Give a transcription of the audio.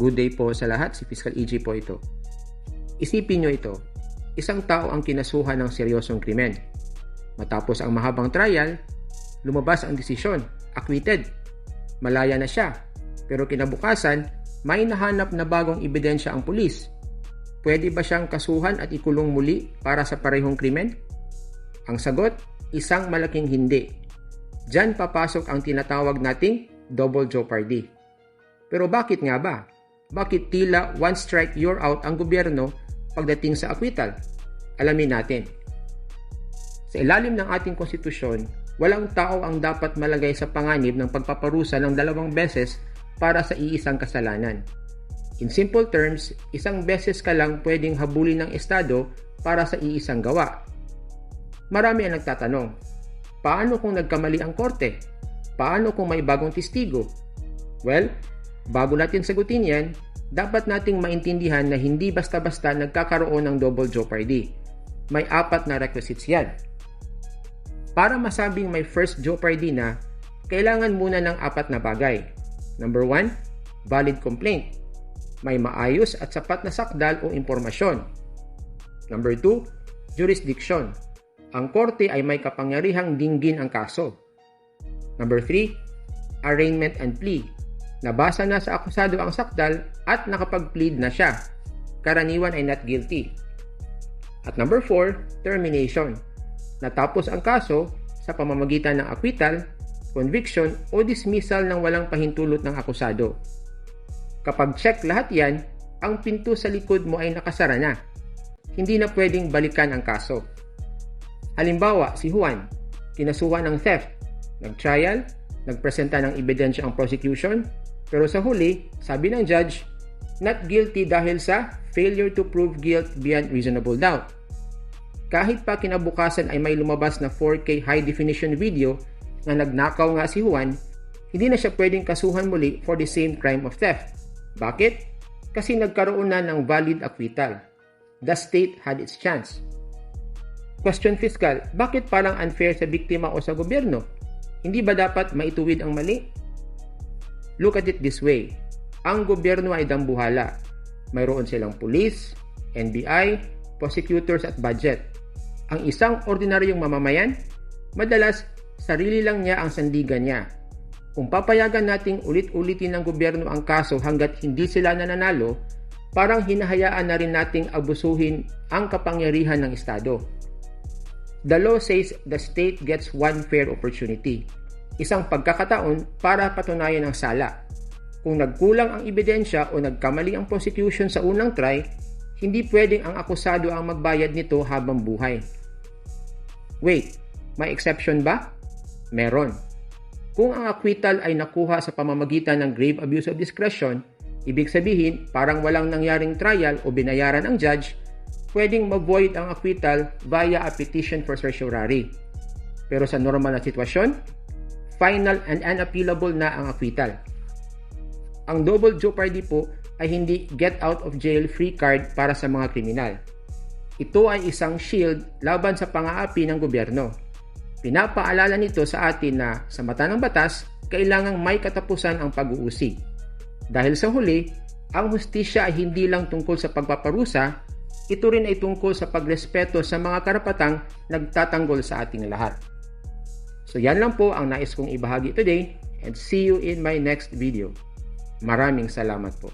Good day po sa lahat, si Fiscal EJ po ito. Isipin nyo ito, isang tao ang kinasuhan ng seryosong krimen. Matapos ang mahabang trial, lumabas ang desisyon, acquitted. Malaya na siya, pero kinabukasan, may nahanap na bagong ebidensya ang pulis. Pwede ba siyang kasuhan at ikulong muli para sa parehong krimen? Ang sagot, isang malaking hindi. Diyan papasok ang tinatawag nating double jeopardy. Pero bakit nga ba? Bakit tila one strike you're out ang gobyerno pagdating sa acquittal? Alamin natin. Sa ilalim ng ating konstitusyon, walang tao ang dapat malagay sa panganib ng pagpaparusa ng 2 beses para sa iisang kasalanan. In simple terms, isang beses ka lang pwedeng habulin ng Estado para sa iisang gawa. Marami ang nagtatanong, paano kung nagkamali ang korte? Paano kung may bagong testigo? Well, bago natin sagutin yan, dapat nating maintindihan na hindi basta-basta nagkakaroon ng double jeopardy. May 4 na requisites yan. Para masabing may first jeopardy na, kailangan muna ng 4 na bagay. Number 1, valid complaint. May maayos at sapat na sakdal o impormasyon. Number 2, jurisdiction. Ang korte ay may kapangyarihang dinggin ang kaso. Number 3, arraignment and plea. Nabasa na sa akusado ang sakdal at nakapag-plead na siya. Karaniwan ay not guilty. At number 4, termination. Natapos ang kaso sa pamamagitan ng acquittal, conviction o dismissal ng walang pahintulot ng akusado. Kapag check lahat yan, ang pinto sa likod mo ay nakasara na. Hindi na pwedeng balikan ang kaso. Halimbawa, si Juan, kinasuhan ng theft, nag-trial, nagpresenta ng ebidensya ang prosecution, pero sa huli, sabi ng judge, not guilty dahil sa failure to prove guilt beyond reasonable doubt. Kahit pa kinabukasan ay may lumabas na 4K high-definition video na nagnakaw nga si Juan, hindi na siya pwedeng kasuhan muli for the same crime of theft. Bakit? Kasi nagkaroon na ng valid acquittal. The state had its chance. Question Fiscal, bakit parang unfair sa biktima o sa gobyerno? Hindi ba dapat maituwid ang mali? Look at it this way. Ang gobyerno ay dambuhala. Mayroon silang pulis, NBI, prosecutors at budget. Ang isang ordinaryong mamamayan, madalas sarili lang niya ang sandigan niya. Kung papayagan nating ulit-ulitin ng gobyerno ang kaso hanggat hindi sila nananalo, parang hinahayaan na rin nating abusuhin ang kapangyarihan ng Estado. The law says the state gets one fair opportunity. Isang pagkakataon para patunayan ang sala. Kung nagkulang ang ebidensya o nagkamali ang prosecution sa unang try, hindi pwedeng ang akusado ang magbayad nito habang buhay. Wait, may exception ba? Meron. Kung ang acquittal ay nakuha sa pamamagitan ng grave abuse of discretion, ibig sabihin parang walang nangyaring trial o binayaran ang judge, pwedeng ma-void ang acquittal via a petition for certiorari. Pero sa normal na sitwasyon, final and unappealable na ang acquittal. Ang double jeopardy po ay hindi get out of jail free card para sa mga kriminal. Ito ay isang shield laban sa pang-aapi ng gobyerno. Pinapaalala nito sa atin na sa mata ng batas, kailangang may katapusan ang pag-uusig. Dahil sa huli, ang hustisya ay hindi lang tungkol sa pagpaparusa, ito rin ay tungkol sa pagrespeto sa mga karapatang nagtatanggol sa ating lahat. So yan lang po ang nais kong ibahagi today and see you in my next video. Maraming salamat po.